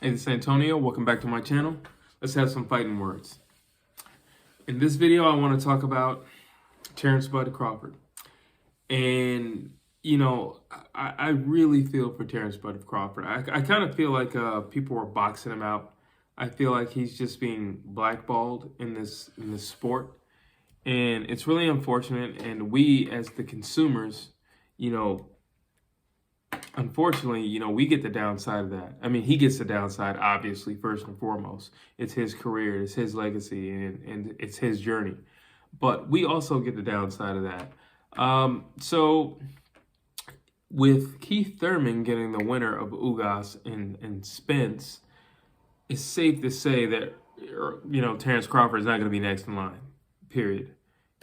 Hey, this is Antonio. Welcome back to my channel. Let's have some fighting words. In this video, I want to talk about Terrance Crawford. And, you know, I really feel for Terrance Crawford. I kind of feel like people are boxing him out. I feel like he's just being blackballed in this sport. And it's really unfortunate. And we, as the consumers, unfortunately, we get the downside of that. I mean, he gets the downside, obviously, first and foremost. It's his career, it's his legacy, and it's his journey. But we also get the downside of that. So with Keith Thurman getting the winner of Ugas and Spence, it's safe to say that, Terrance Crawford is not going to be next in line, period.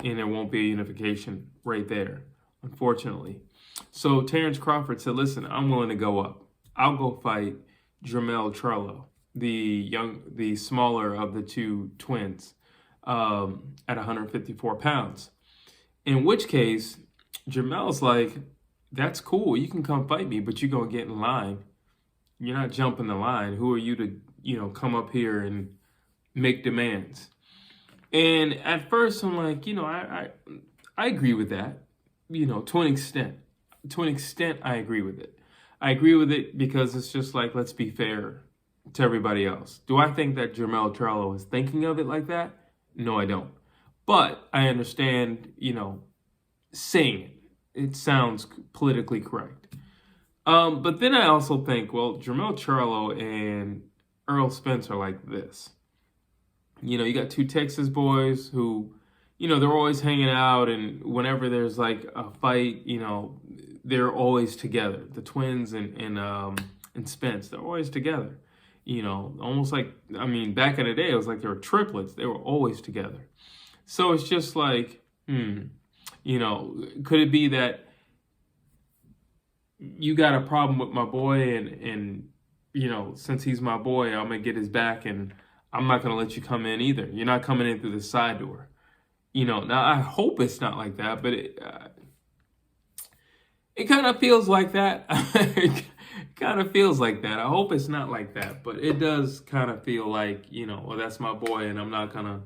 And there won't be a unification right there, unfortunately. So Terrance Crawford said, listen, I'm willing to go up. I'll go fight Jermell Charlo, the smaller of the two twins, at 154 pounds. In which case, Jermell's like, that's cool. You can come fight me, but you're going to get in line. You're not jumping the line. Who are you to, come up here and make demands? And at first, I'm like, I agree with that, to an extent. To an extent, I agree with it. I agree with it because it's just like, let's be fair to everybody else. Do I think that Jermell Charlo is thinking of it like that? No, I don't. But I understand, saying it. It sounds politically correct. But then I also think, well, Jermell Charlo and Earl Spence are like this. You got two Texas boys who, they're always hanging out, and whenever there's like a fight, they're always together. The twins and Spence, they're always together. Almost like, back in the day, it was like they were triplets. They were always together. So it's just like, could it be that you got a problem with my boy and since he's my boy, I'm going to get his back and I'm not going to let you come in either. You're not coming in through the side door. Now I hope it's not like that, but it kind of feels like that. It kind of feels like that. I hope it's not like that, but it does kind of feel like, well, that's my boy, and I'm not gonna,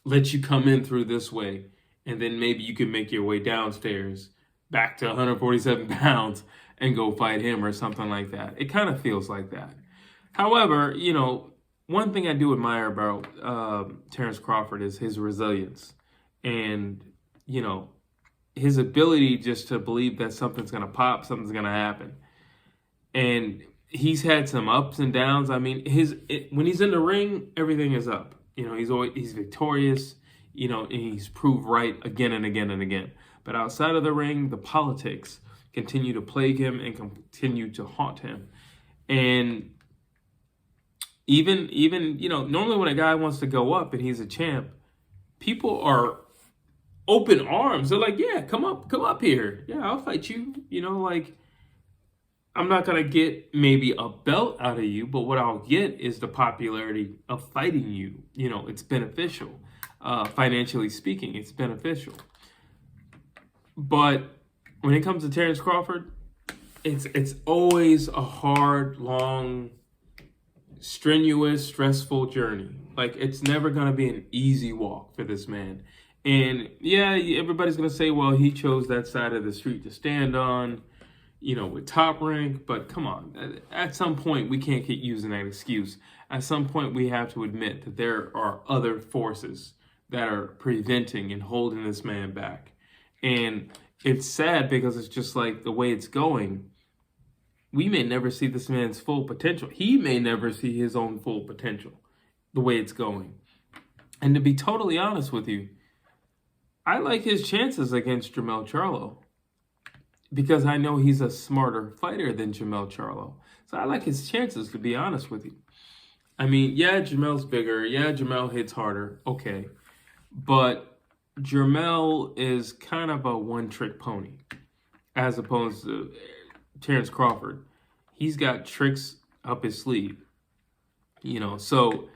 let you come in through this way, and then maybe you can make your way downstairs back to 147 pounds and go fight him or something like that. It kind of feels like that. However, one thing I do admire about Terrance Crawford is his resilience and, his ability just to believe that something's going to pop, something's going to happen. And he's had some ups and downs. When he's in the ring, everything is up. He's victorious, and he's proved right again and again and again. But outside of the ring, the politics continue to plague him and continue to haunt him. And even normally when a guy wants to go up and he's a champ, people are open arms. They're like, yeah, come up here. Yeah, I'll fight you. I'm not going to get maybe a belt out of you, but what I'll get is the popularity of fighting you. It's beneficial. Financially speaking, it's beneficial. But when it comes to Terrance Crawford, it's always a hard, long, strenuous, stressful journey. Like, it's never going to be an easy walk for this man. And yeah, everybody's going to say, well, he chose that side of the street to stand on, with Top Rank. But come on, at some point, we can't keep using that excuse. At some point, we have to admit that there are other forces that are preventing and holding this man back. And it's sad because it's just like the way it's going. We may never see this man's full potential. He may never see his own full potential the way it's going. And to be totally honest with you, I like his chances against Jermell Charlo because I know he's a smarter fighter than Jermell Charlo. So I like his chances, to be honest with you. Yeah, Jermell's bigger. Yeah, Jermell hits harder. Okay. But Jermell is kind of a one-trick pony as opposed to Terrance Crawford. He's got tricks up his sleeve, so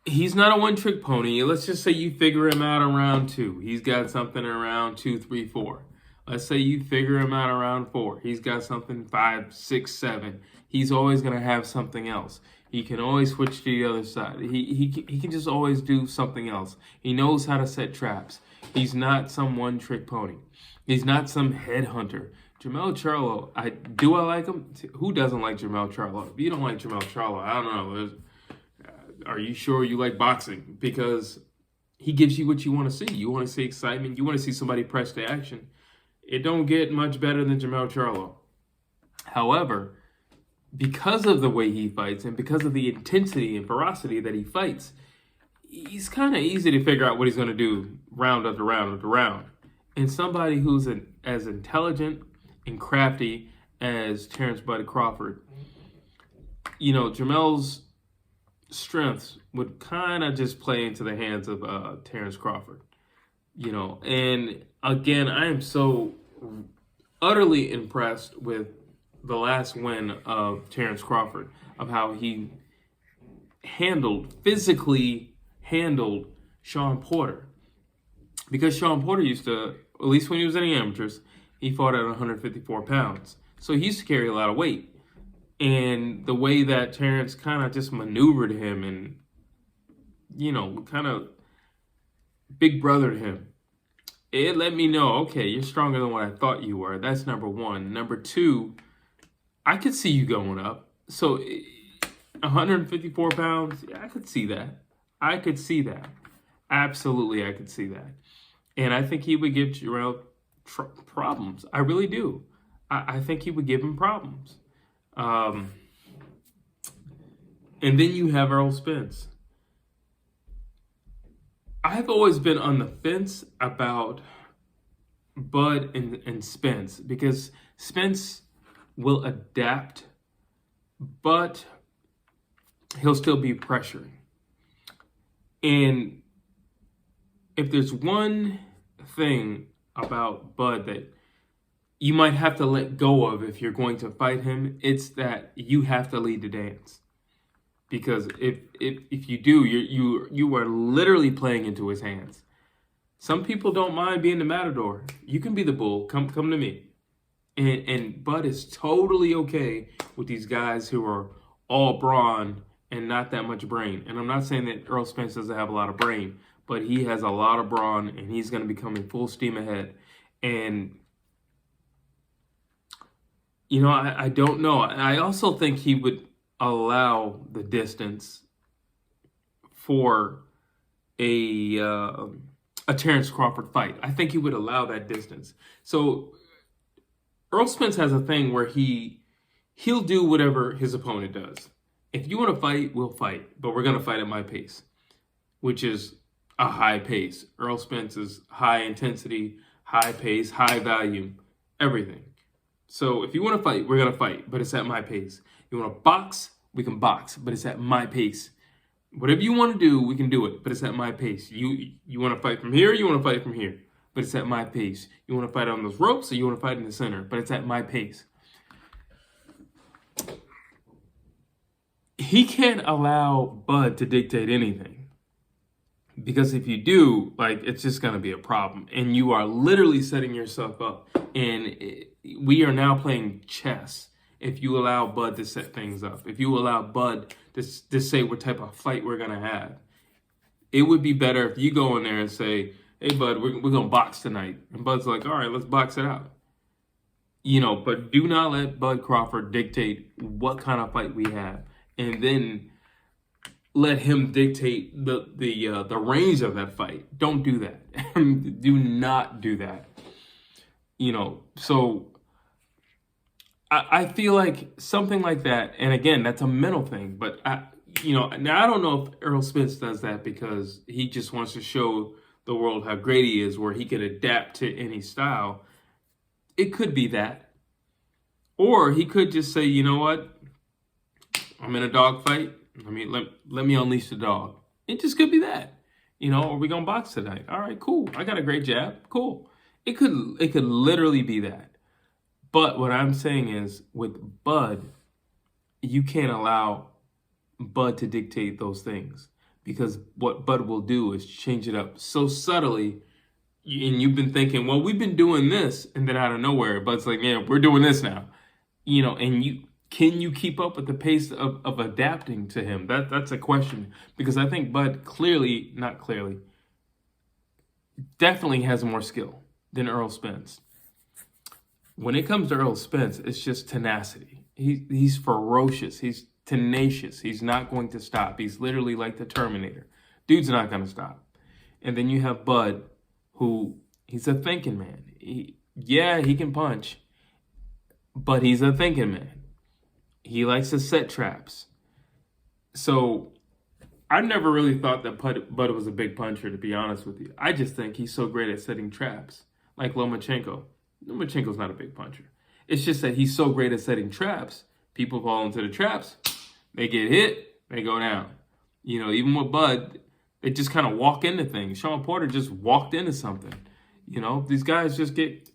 he's not a one-trick pony. Let's just say you figure him out in round 2. He's got something in round 2, 3, 4. Let's say you figure him out around 4. He's got something 5, 6, 7. He's always going to have something else. He can always switch to the other side. He can just always do something else. He knows how to set traps. He's not some one-trick pony. He's not some headhunter. Jermell Charlo, I like him? Who doesn't like Jermell Charlo? If you don't like Jermell Charlo, I don't know. Are you sure you like boxing? Because he gives you what you want to see. You want to see excitement. You want to see somebody press to action. It don't get much better than Jermell Charlo. However, because of the way he fights and because of the intensity and ferocity that he fights, he's kind of easy to figure out what he's going to do round after round after round. And somebody who's as intelligent and crafty as Terrance Buddy Crawford, you know, Jermell's strengths would kind of just play into the hands of Terrance Crawford, you know. And again, I am so utterly impressed with the last win of Terrance Crawford, of how he physically handled Shawn Porter. Because Shawn Porter used to, at least when he was in the amateurs, he fought at 154 pounds. So he used to carry a lot of weight. And the way that Terrance kind of just maneuvered him and, you know, kind of big brothered him, it let me know, okay, you're stronger than what I thought you were. That's number one. Number two, I could see you going up. So 154 pounds, yeah, I could see that. I could see that. Absolutely, I could see that. And I think he would give Jermell problems. I really do. I think he would give him problems. And then you have Errol Spence. I've always been on the fence about Bud and Spence, because Spence will adapt, but he'll still be pressuring. And if there's one thing about Bud that you might have to let go of if you're going to fight him, it's that you have to lead the dance. Because if you do, you are literally playing into his hands. Some people don't mind being the matador. You can be the bull. Come to me. And Bud is totally okay with these guys who are all brawn and not that much brain. And I'm not saying that Errol Spence doesn't have a lot of brain, but he has a lot of brawn, and he's going to be coming full steam ahead. And, you know, I don't know. I also think he would allow the distance for a Terrance Crawford fight. I think he would allow that distance. So Errol Spence has a thing where he'll do whatever his opponent does. If you want to fight, we'll fight, but we're going to fight at my pace, which is a high pace. Errol Spence is high intensity, high pace, high value, everything. So if you want to fight, we're going to fight, but it's at my pace. You want to box, we can box, but it's at my pace. Whatever you want to do, we can do it, but it's at my pace. You want to fight from here, you want to fight from here, but it's at my pace. You want to fight on those ropes, or you want to fight in the center, but it's at my pace. He can't allow Bud to dictate anything, because if you do, like, it's just going to be a problem, and you are literally setting yourself up, and we are now playing chess. If you allow Bud to set things up, if you allow Bud to say what type of fight we're going to have, it would be better if you go in there and say, hey, Bud, we're going to box tonight. And Bud's like, all right, let's box it out. You know, but do not let Bud Crawford dictate what kind of fight we have. And then let him dictate the range of that fight. Don't do that. Do not do that. You know, so I feel like something like that, and again, that's a mental thing, but now I don't know if Errol Spence does that because he just wants to show the world how great he is, where he can adapt to any style. It could be that. Or he could just say, you know what? I'm in a dog fight. Let me unleash the dog. It just could be that. You know, are we going to box tonight? All right, cool. I got a great jab. Cool. It could literally be that. But what I'm saying is, with Bud, you can't allow Bud to dictate those things, because what Bud will do is change it up so subtly and you've been thinking, well, we've been doing this, and then out of nowhere, Bud's like, yeah, we're doing this now. And can you keep up with the pace of adapting to him? That's a question, because I think Bud definitely has more skill than Errol Spence. When it comes to Errol Spence, it's just tenacity. He's ferocious. He's tenacious. He's not going to stop. He's literally like the Terminator. Dude's not going to stop. And then you have Bud, who he's a thinking man. He can punch, but he's a thinking man. He likes to set traps. So I never really thought that Bud was a big puncher, to be honest with you. I just think he's so great at setting traps, like Lomachenko. Lomachenko's not a big puncher. It's just that he's so great at setting traps. People fall into the traps. They get hit. They go down. Even with Bud, they just kind of walk into things. Sean Porter just walked into something. These guys just get...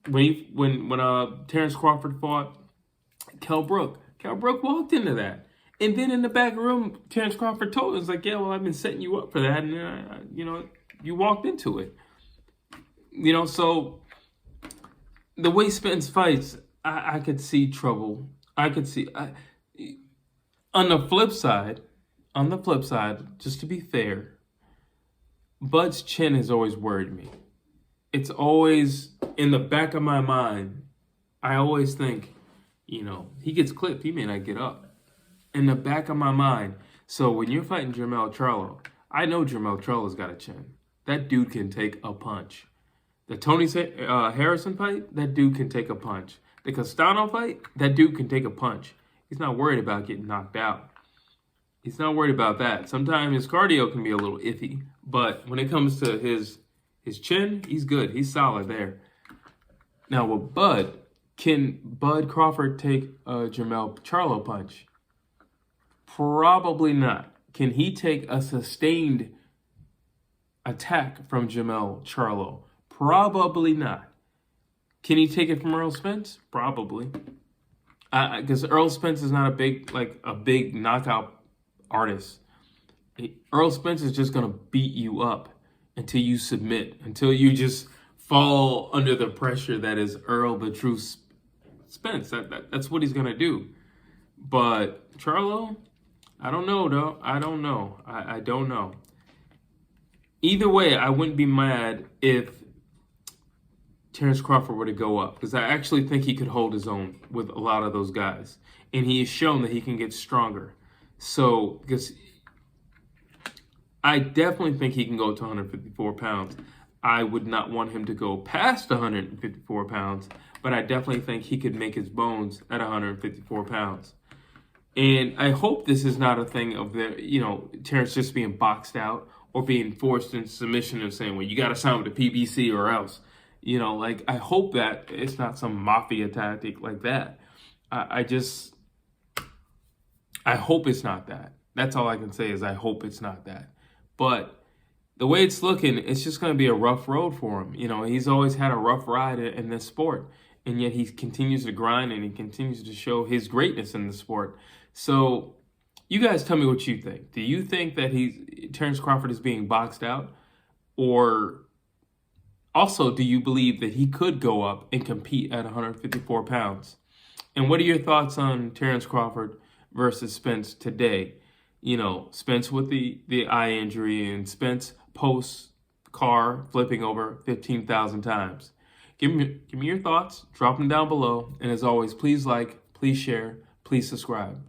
When Terrance Crawford fought Kell Brook walked into that. And then in the back room, Terrance Crawford told us, like, yeah, well, I've been setting you up for that. And, you walked into it. So the way Spence fights, I could see trouble. I could see... On the flip side, just to be fair, Bud's chin has always worried me. It's always in the back of my mind. I always think, he gets clipped, he may not get up. In the back of my mind. So when you're fighting Jermell Charlo, I know Jermell Charlo's got a chin. That dude can take a punch. The Tony Harrison fight, that dude can take a punch. The Castano fight, that dude can take a punch. He's not worried about getting knocked out. He's not worried about that. Sometimes his cardio can be a little iffy, but when it comes to his chin, he's good. He's solid there. Now with Bud, can Bud Crawford take a Jermell Charlo punch? Probably not. Can he take a sustained attack from Jermell Charlo? Probably not. Can he take it from Errol Spence? Probably. Because Errol Spence is not a big knockout artist. Errol Spence is just going to beat you up until you submit, until you just fall under the pressure that is Errol the True Spence. That's what he's going to do. But Charlo, I don't know, though. I don't know. Either way, I wouldn't be mad if Terrance Crawford were to go up, because I actually think he could hold his own with a lot of those guys. And he has shown that he can get stronger. So, because I definitely think he can go to 154 pounds. I would not want him to go past 154 pounds, but I definitely think he could make his bones at 154 pounds. And I hope this is not a thing of Terrance just being boxed out or being forced into submission and saying, well, you got to sign with the PBC or else. I hope that it's not some mafia tactic like that. I hope it's not that. That's all I can say is I hope it's not that. But the way it's looking, it's just going to be a rough road for him. He's always had a rough ride in this sport, and yet he continues to grind and he continues to show his greatness in the sport. So you guys tell me what you think. Do you think that Terrance Crawford is being boxed out? Or also, do you believe that he could go up and compete at 154 pounds? And what are your thoughts on Terrance Crawford versus Spence today? Spence with the eye injury and Spence post-car flipping over 15,000 times. Give me your thoughts. Drop them down below. And as always, please like, please share, please subscribe.